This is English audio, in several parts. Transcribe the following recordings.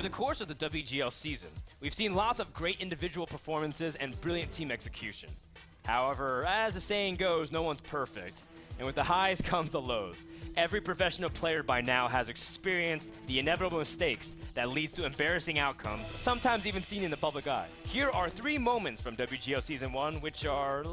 Over the course of the WGL season, we've seen lots of great individual performances and brilliant team execution. However, as the saying goes, no one's perfect, and with the highs comes the lows. Every professional player by now has experienced the inevitable mistakes that leads to embarrassing outcomes, sometimes even seen in the public eye. Here are 3 moments from WGL Season 1 which are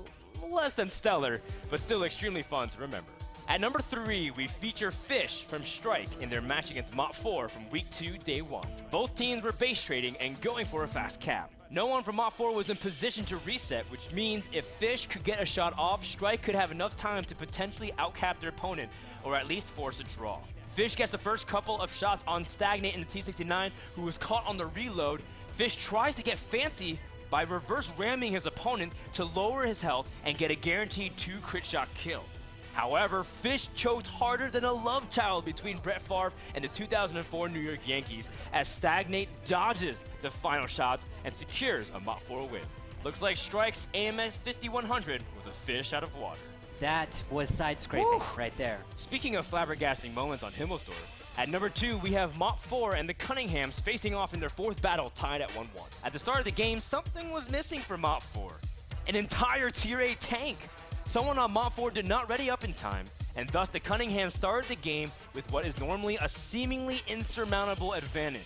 less than stellar, but still extremely fun to remember. At number 3, we feature Fish from Strike in their match against Mott 4 from Week 2, Day 1. Both teams were base trading and going for a fast cap. No one from Mott 4 was in position to reset, which means if Fish could get a shot off, Strike could have enough time to potentially outcap their opponent, or at least force a draw. Fish gets the first couple of shots on Stagnate in the T69, who was caught on the reload. Fish tries to get fancy by reverse ramming his opponent to lower his health and get a guaranteed 2 crit shot kill. However, Fish choked harder than a love child between Brett Favre and the 2004 New York Yankees as Stagnate dodges the final shots and secures a Mott 4 win. Looks like Strike's AMS 5100 was a fish out of water. That was side-scraping right there. Speaking of flabbergasting moments on Himmelsdorf, at number 2 we have Mott 4 and the Cunninghams facing off in their 4th battle, tied at 1-1. At the start of the game, something was missing for Mott 4. An entire Tier 8 tank! Someone on Mott 4 did not ready up in time, and thus the Cunninghams started the game with what is normally a seemingly insurmountable advantage.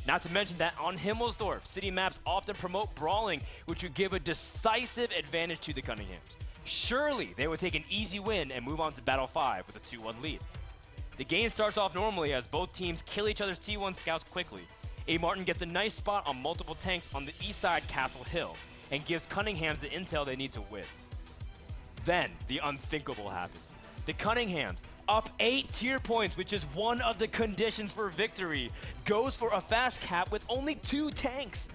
Not to mention that on Himmelsdorf, city maps often promote brawling, which would give a decisive advantage to the Cunninghams. Surely they would take an easy win and move on to Battle 5 with a 2-1 lead. The game starts off normally as both teams kill each other's T1 scouts quickly. A. Martin gets a nice spot on multiple tanks on the east side Castle Hill and gives Cunninghams the intel they need to win. Then, the unthinkable happens. The Cunninghams, up 8 tier points, which is one of the conditions for victory, goes for a fast cap with only 2 tanks.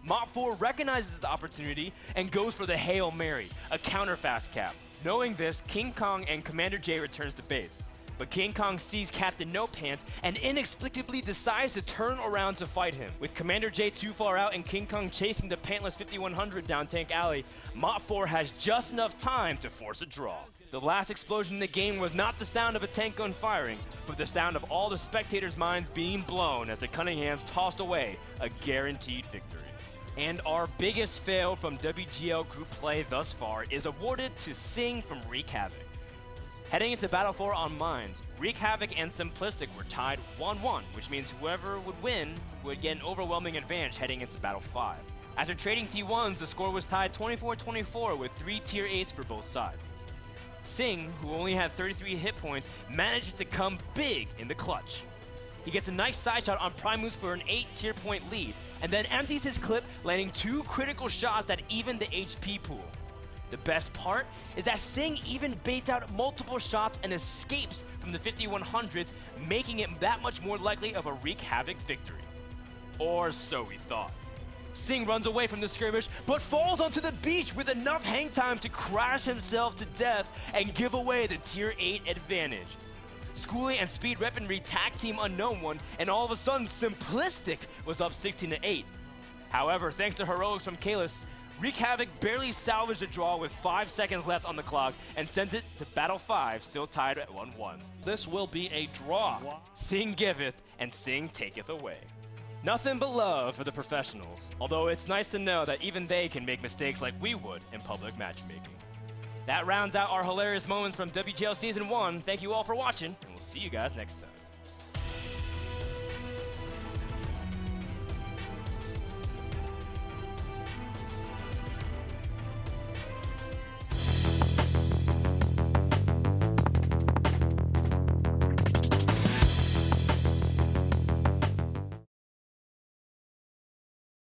Mott 4 recognizes the opportunity and goes for the Hail Mary, a counter fast cap. Knowing this, King Kong and Commander J returns to base. But King Kong sees Captain No Pants and inexplicably decides to turn around to fight him. With Commander J too far out and King Kong chasing the pantless 5100 down Tank Alley, Mott 4 has just enough time to force a draw. The last explosion in the game was not the sound of a tank gun firing, but the sound of all the spectators' minds being blown as the Cunninghams tossed away a guaranteed victory. And our biggest fail from WGL group play thus far is awarded to Sing from Wreak Havoc. Heading into Battle 4 on Mines, Wreak Havoc and Simplistic were tied 1-1, which means whoever would win would get an overwhelming advantage heading into Battle 5. After trading T1s, the score was tied 24-24 with 3 Tier 8s for both sides. Sing, who only had 33 hit points, manages to come big in the clutch. He gets a nice side shot on Primus for an 8 tier point lead, and then empties his clip, landing 2 critical shots that even the HP pool. The best part is that Sing even baits out multiple shots and escapes from the 5100s, making it that much more likely of a Wreak Havoc victory. Or so we thought. Sing runs away from the skirmish, but falls onto the beach with enough hang time to crash himself to death and give away the Tier 8 advantage. Schoolie and Speed Weaponry tag team Unknown one, and all of a sudden Simplistic was up 16-8. However, thanks to heroics from Kalis, Wreak Havoc barely salvaged the draw with 5 seconds left on the clock and sends it to Battle 5, still tied at 1-1. This will be a draw. Sing giveth and Sing taketh away. Nothing but love for the professionals, although it's nice to know that even they can make mistakes like we would in public matchmaking. That rounds out our hilarious moments from WGL Season 1. Thank you all for watching, and we'll see you guys next time.